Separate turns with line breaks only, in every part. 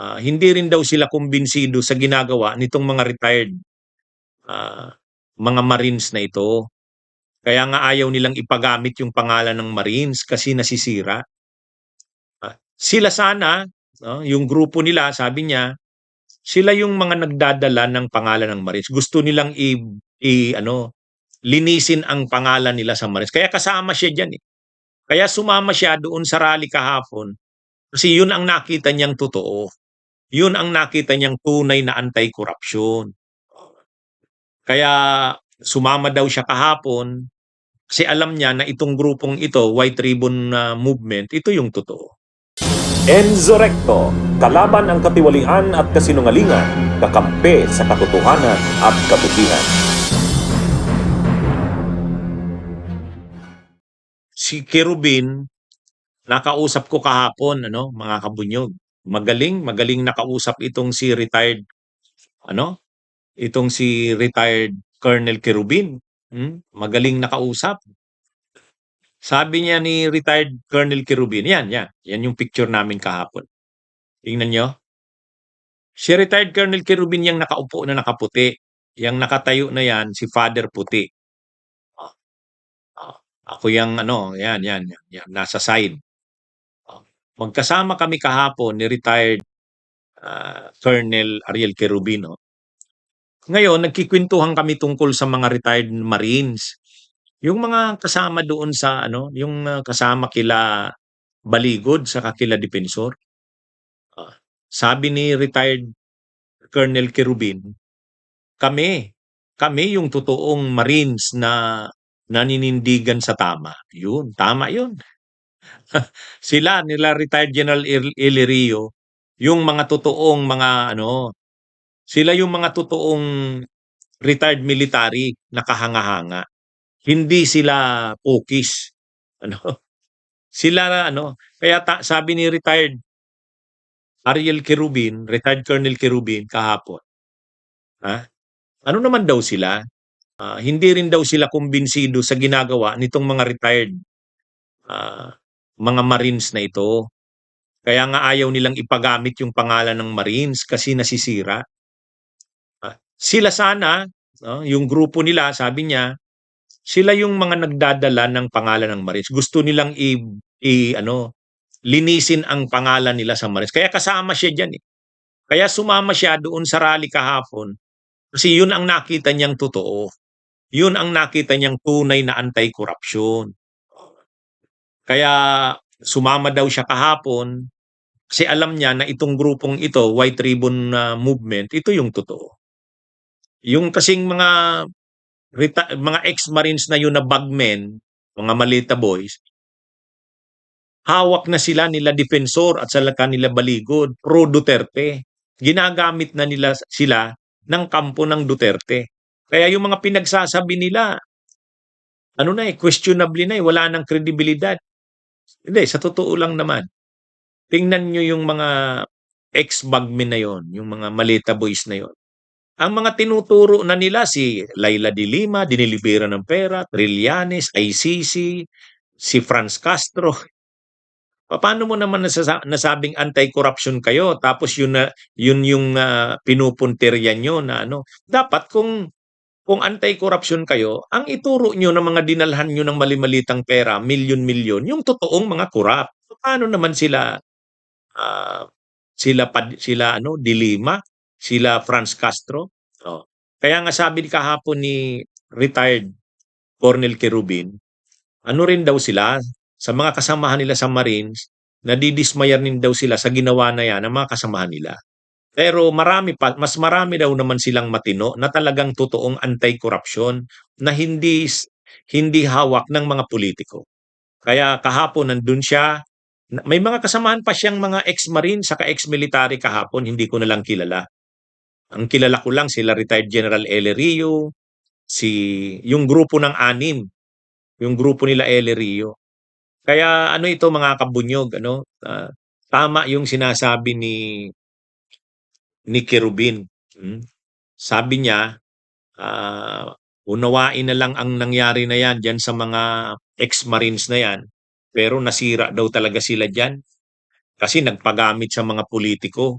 Hindi rin daw sila kumbinsido sa ginagawa nitong mga retired ah, mga Marines na ito. Kaya nga ayaw nilang ipagamit yung pangalan ng Marines kasi nasisira. Sila sana, no, yung grupo nila, sabi niya, sila yung mga nagdadala ng pangalan ng Marines. Gusto nilang linisin ang pangalan nila sa Marines. Kaya kasama siya diyan eh. Kaya sumama siya doon sa rally kahapon kasi yun ang nakita niyang totoo. Yun ang nakita niyang tunay na anti-corruption. Kaya sumama daw siya kahapon kasi alam niya na itong grupong ito, White Ribbon Movement, ito yung totoo.
Enzo Recto, kalaban ang katiwalian at kasinungalingan, kakampi sa katotohanan at kabutihan.
Si Kerubin, nakausap ko kahapon, mga kabunyog. Magaling nakausap itong si retired, itong si retired Colonel Kerubin. Magaling nakausap. Sabi niya ni retired Colonel Kerubin, yan yung picture namin kahapon. Tingnan nyo. Si retired Colonel Kerubin yung nakaupo na nakaputi. Yang nakatayo na yan, si Father Puti. Ah, ah, Ako yung yan, nasa side. Magkasama kami kahapon ni retired Colonel Ariel Kerubino. Ngayon, nagkikwentuhan kami tungkol sa mga retired Marines. Yung mga kasama doon sa yung kasama kila Baligod sa kila Defensor. Sabi ni retired Colonel Kerubin, kami yung totoong Marines na naninindigan sa tama. Yun, tama yun. Sila nila retired General Elerio, yung mga totoong mga sila yung mga totoong retired military na kahanga-hanga. Hindi sila pokis. Ano? Sila kaya sabi ni retired Ariel Kerubin, retired Colonel Kerubin kahapon. Ano naman daw sila? Hindi rin daw sila kumbinsido sa ginagawa nitong mga retired mga Marines na ito. Kaya nga ayaw nilang ipagamit yung pangalan ng Marines kasi nasisira. Sila sana, yung grupo nila, sabi niya, sila yung mga nagdadala ng pangalan ng Marines. Gusto nilang linisin ang pangalan nila sa Marines. Kaya kasama siya diyan eh. Kaya sumama siya doon sa rally kahapon kasi yun ang nakita niyang totoo. Yun ang nakita niyang tunay na anti-corruption. Kaya sumama daw siya kahapon kasi alam niya na itong grupong ito, White Ribbon Movement, ito yung totoo. Yung kasing mga ex-Marines na yun na bagmen, mga Malita boys, hawak na sila nila Defensor at sa kanila Baligod, pro Duterte. Ginagamit na nila sila ng kampo ng Duterte. Kaya yung mga pinagsasabi nila, questionable na wala nang kredibilidad. Hindi, sa totoo lang naman. Tingnan nyo yung mga ex-bagmen na yon, yung mga Malita boys na yon. Ang mga tinuturo na nila si Laila de Lima, dinilibera ng pera, Trillanes, ICC, si Franz Castro. Paano mo naman nasabing anti-corruption kayo tapos yun yung pinupuntirya nyo na dapat kung anti-corruption kayo, ang ituro nyo ng mga dinalhan nyo ng mali-malitang pera, milyon-milyon, yung totoong mga corrupt. Paano naman ah, sila de Lima, sila Franz Castro? Oh. Kaya nga sabi kahapon ni retired Colonel Kerubin, ano rin daw sila sa mga kasamahan nila sa Marines, nadidismayan din daw sila sa ginawa na yan ng mga kasamahan nila. Pero mas marami daw naman silang matino na talagang totoong anti-corruption na hindi hawak ng mga politiko. Kaya kahapon nandun siya, may mga kasamahan pa siyang mga ex-marine saka ex-military kahapon, hindi ko na lang kilala. Ang kilala ko lang sila retired General Elerio, yung grupo ng anim, yung grupo nila Elerio. Kaya ito mga kabunyog, tama yung sinasabi ni Kerubin. Sabi niya, unawain na lang ang nangyari na yan dyan sa mga ex-marines na yan. Pero nasira daw talaga sila dyan kasi nagpagamit sa mga politiko.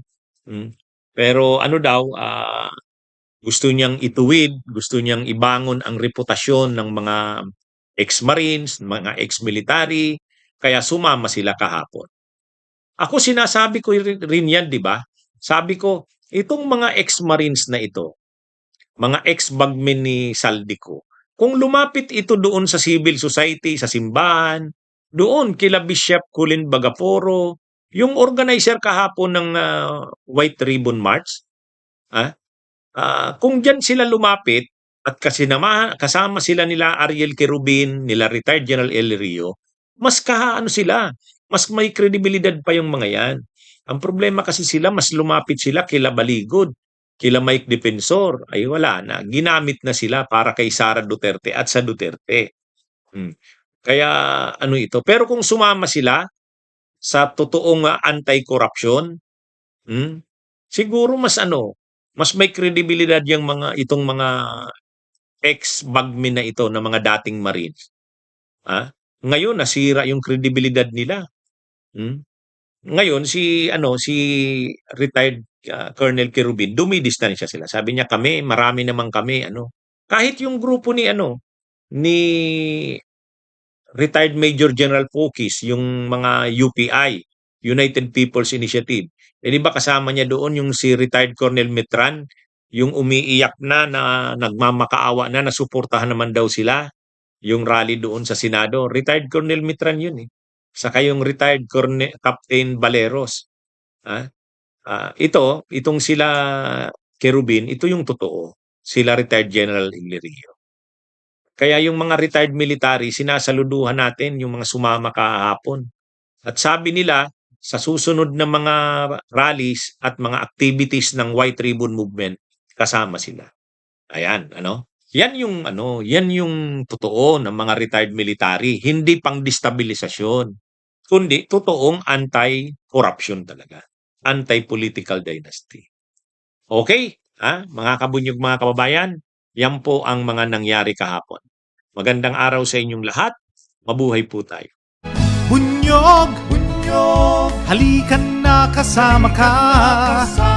Pero ano daw, gusto niyang ituwid, gusto niyang ibangon ang reputasyon ng mga ex-Marines, mga ex-military, kaya sumama sila kahapon. Ako sinasabi ko rin yan, di ba? Sabi ko, itong mga ex-Marines na ito, mga ex-bagmen ni Saldico, kung lumapit ito doon sa civil society, sa simbahan, doon kila Bishop Colin Bagaporo, yung organizer kahapon ng White Ribbon March, ah, kung diyan sila lumapit at kasama sila nila Ariel Querubin, nila retired General El Rio, mas kaano sila, mas may kredibilidad pa yung mga yan. Ang problema kasi sila, mas lumapit sila kila Baligod, kila Mike Defensor, ay wala na. Ginamit na sila para kay Sara Duterte at sa Duterte. Kaya ano ito. Pero kung sumama sila sa totoong anti-corruption, siguro mas may kredibilidad yung itong mga ex-bagmen na ito na mga dating Marines. Ngayon nasira yung kredibilidad nila. Ngayon si retired Colonel Querubin, dumidistansya sila. Sabi niya marami naman kami kahit yung grupo ni retired Major General Pokis, yung mga UPI, United People's Initiative. Di ba kasama niya doon yung si retired Colonel Metran, yung umiiyak na nagmamakaawa na, nasuportahan naman daw sila, yung rally doon sa Senado. Retired Colonel Metran yun eh. Saka yung retired Captain Baleros. Itong sila Querubin, ito yung totoo. Sila retired General Iglerio. Kaya yung mga retired military, sinasaluduhan natin yung mga sumama kahapon. At sabi nila, sa susunod na mga rallies at mga activities ng White Ribbon Movement, kasama sila. Ayan, yan yung totoo ng mga retired military, hindi pang destabilisasyon, kundi totoong anti-corruption talaga, anti-political dynasty. Okay, mga kabunyog, mga kababayan, yan po ang mga nangyari kahapon. Magandang araw sa inyong lahat. Mabuhay po tayo.
Bunyog, bunyog, halikan na kasama ka.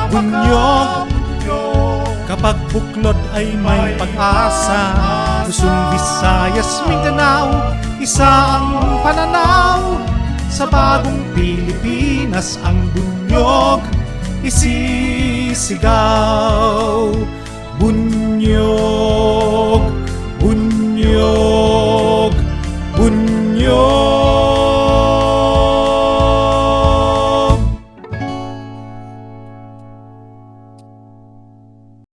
Bunyog, kapag buklod ay may pag-asa. Luzon, Visayas, Mindanao, isa ang pananaw. Sa bagong Pilipinas ang bunyog isisigaw. Bunyog, bunyog.